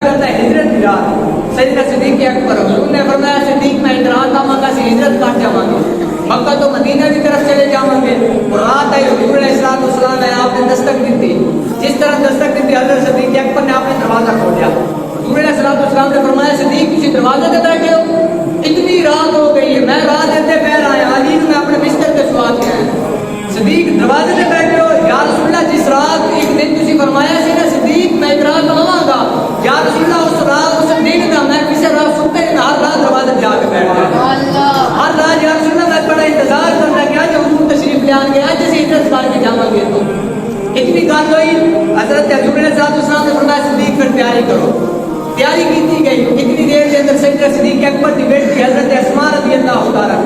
کرتا ہے ہجرت کی رات سیدنا صدیق اکبر حضور نے فرمایا صدیق میں رات آواں گا سی ہجرت کر جاواں گے مکہ تو مدینہ کی طرف چلے جاواں گے اور رات آئی حضور علیہ الصلوۃ والسلام نے آپ نے دستک دی تھی جس طرح دستک دی تھی حضرت صدیق اکبر نے آپ نے دروازہ کھولیا حضور علیہ الصلوۃ والسلام نے فرمایا صدیق تسی دروازے تے بیٹھے ہو اتنی رات ہو گئی ہے میں رات دیتے پیر آیا علی میں اپنے بستر تے سوا کے آیا صدیق دروازے تے بیٹھے ہو یا رسول اللہ جس رات ایک دن تسی فرمایا سی نا صدیق میں ایک رات آواں گا یا رسول اللہ اس رات اس دن دا میں کسی رات ستے نہیں ہر رات دروازے تے جا کے بیٹھ گیا ہر رات یا رسول اللہ میں بڑا انتظار کرتا کہ آج حضور تشریف لے آن گے آج اسی ہجرت کر کے جاواں گے تو اتنی گل ہوئی حضرت حضور علیہ السلام نے فرمایا صدیق پھر تیاری کرو تیاری کی گئی اتنی دیر کے اندر سیدنا صدیق اکبر کی بیٹی حضرت اسماء رضی اللہ تعالیٰ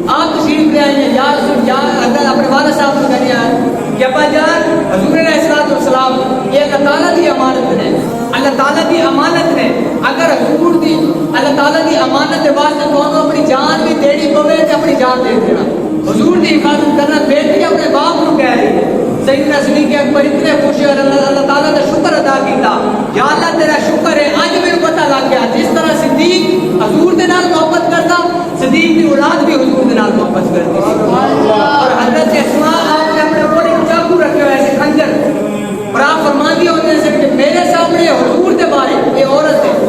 آپ تشریف لے آئی ہیں یا رسول یا اگر اپنے والد صاحب کو کہنے آئے کہ ابا جان حضور علیہ السلام یہ اللہ تعالیٰ کی امانت ہے اللہ تعالیٰ کی امانت ہے اگر حضور دی اللہ تعالیٰ کی امانت کے واسطے کون اپنی جان بھی دینی پوے تو اپنی جان دے دینا حضور کی حفاظت کرنا بیٹی اپنے باپ کو کہہ رہی ہے سیدنا صدیق اکبر اتنے خوش ہے اللہ تعالیٰ نے شکر ادا کیتا یا اللہ تیرا شکر ہے آج میرے پتہ لگ گیا جس طرح صدیق حضور دے نال محبت کرتا صدیق کی اولاد بھی حضور دے نال محبت کرتی تھی اور حضرت اسماء آپ نے اپنے بڑے چاقو رکھے ہوئے ایسے خنجر اور آپ فرماندی ہوتے ہیں کہ میرے سامنے حضور دے بارے یہ عورت ہے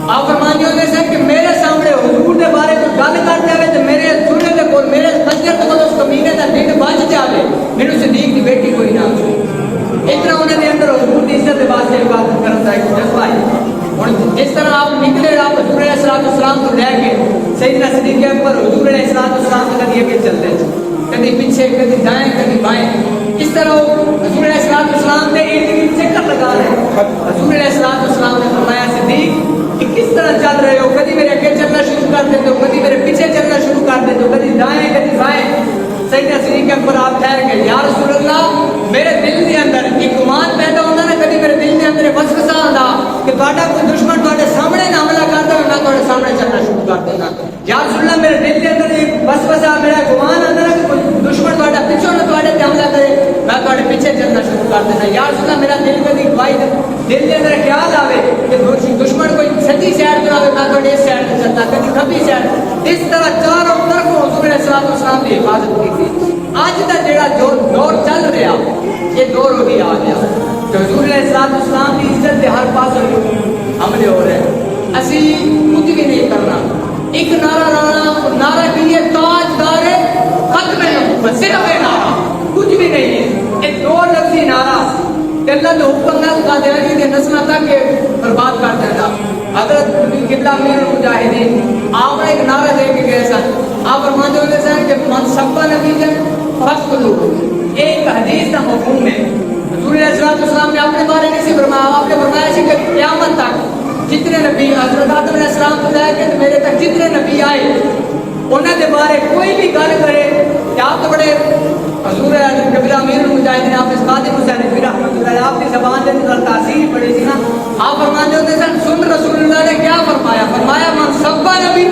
آپ فرماندی ہوتے ہیں کہ میرے سامنے حضور دے بارے کو گل کرتے ہوئے تو میرے سننے دے کول میرے خنجر کو اس کمینے دا دل بچ جاوے میرے صدیق کی بیٹی کوئی نہ اتنا انہوں نے اندر حضور کی عزت کے واسطے عبادت کرتا ہے جذبہ ہے اور جس طرح آپ نکلے آپ حضور علیہ السلام کو لے کے سیدنا صدیق اکبر حضور علیہ السلام کو کدی اگے چلتے ہیں کدی پیچھے کدی دائیں کدی بائیں اس طرح حضور علیہ السلام نے ایک چکر لگا رہے حضور علیہ السلام نے فرمایا صدیق کہ کس طرح چل رہے ہو کدی میرے اگے چلنا شروع کر دیتے ہو کدی میرے پیچھے چلنا شروع کر دیتے ہو کدی دائیں کدی بائیں سیدنا صدیق اکبر آپ ٹھہر گئے یا رسول اللہ میرے دل کے اندر ایک گمان پیدا ہوتا نا کبھی میرے دل کے اندر وسوسہ آتا کہ تہاڈا کوئی دشمن تہاڈے سامنے نہ حملہ کرتا ہے میں تہاڈے سامنے چلنا شروع کر دینا یا رسول اللہ میرے دل کے اندر ایک وسوسہ میرا گمان آتا ہے کہ کوئی دشمن تہاڈا پیچھے نہ تہاڈے تے حملہ کرے میں تہاڈے پیچھے چلنا شروع کر دینا یا رسول اللہ میرا دل کبھی گواہی دل کے اندر خیال آوے کہ دشمن کوئی سچی سائڈ تو آوے میں تہاڈے اس سائڈ تے چلتا کبھی کھبی سائڈ اس طرح چاروں طرف حضور علیہ السلام کی حفاظت کی تھی آج کا جڑا جو دور چل رہا یہ دور وہی آ گیا کہ حضور علیہ السلام کی عزت کے ہر پاس حملے ہو رہے ہیں اسی کچھ بھی نہیں کرنا ایک نعرہ لانا نعرہ کے لیے تاجدار ختم نبوت صرف یہ نعرہ کچھ بھی نہیں ہے ایک دو لفظی نعرہ کہ اللہ کے حکم نہ قادیانی کے نسلوں تک برباد کر دینا حضرت قبلہ امیر المجاہدین آپ نے ایک نعرہ دے کے گئے سن آپ فرماتے ہوتے سن کہ من سبا نبی جن فقتلو ایک حدیث کا مفہوم ہے حضور علیہ السلام نے اپنے بارے میں فرمایا آپ نے فرمایا کہ قیامت تک جتنے نبی حضرت آدم علیہ السلام کو لے کے میرے تک جتنے نبی آئے انہوں نے بارے کوئی بھی گل کرے کہ آپ تو بڑے حضور قبلہ امیر المجاہدین آپ اس قادم حسین نبی رحمۃ اللہ آپ کی زبان کے اندر تاثیر پڑی تھی نا آپ فرماتے ہوتے سن سن رسول اللہ نے کیا فرمایا من سبا نبی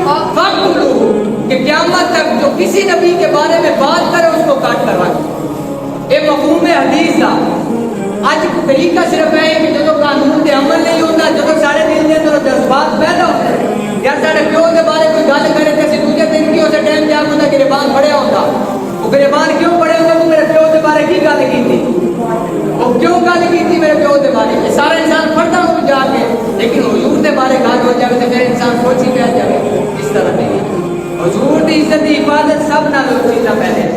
فقتلو کہ قیامت تک جو کسی نبی کے بارے میں بات کرے اس کو کاٹ کر رکھ یہ مفہوم حدیث تھا آج طریقہ صرف ہے کہ جب قانون کے عمل نہیں ہوتا جب سارے دل کے اندر جذبات پیدا ہوتے ہیں یا سارے پیو کے بارے کوئی گل کرے تو دوسرے دن کی اسے ٹائم کیا ہوتا گریبان پڑے ہوتا وہ گریبان کیوں پڑے ہوتے وہ میرے پیو کے بارے کی گل کی تھی وہ کیوں گل کی تھی میرے پیو کے بارے یہ سارا انسان پڑھتا ہو جا کے لیکن حضور کے بارے گل ہو جائے تو پھر انسان سوچی پہ جائے اس طرح نہیں حضور کی عزت کی حفاظت سب نہ چیزاں پہلے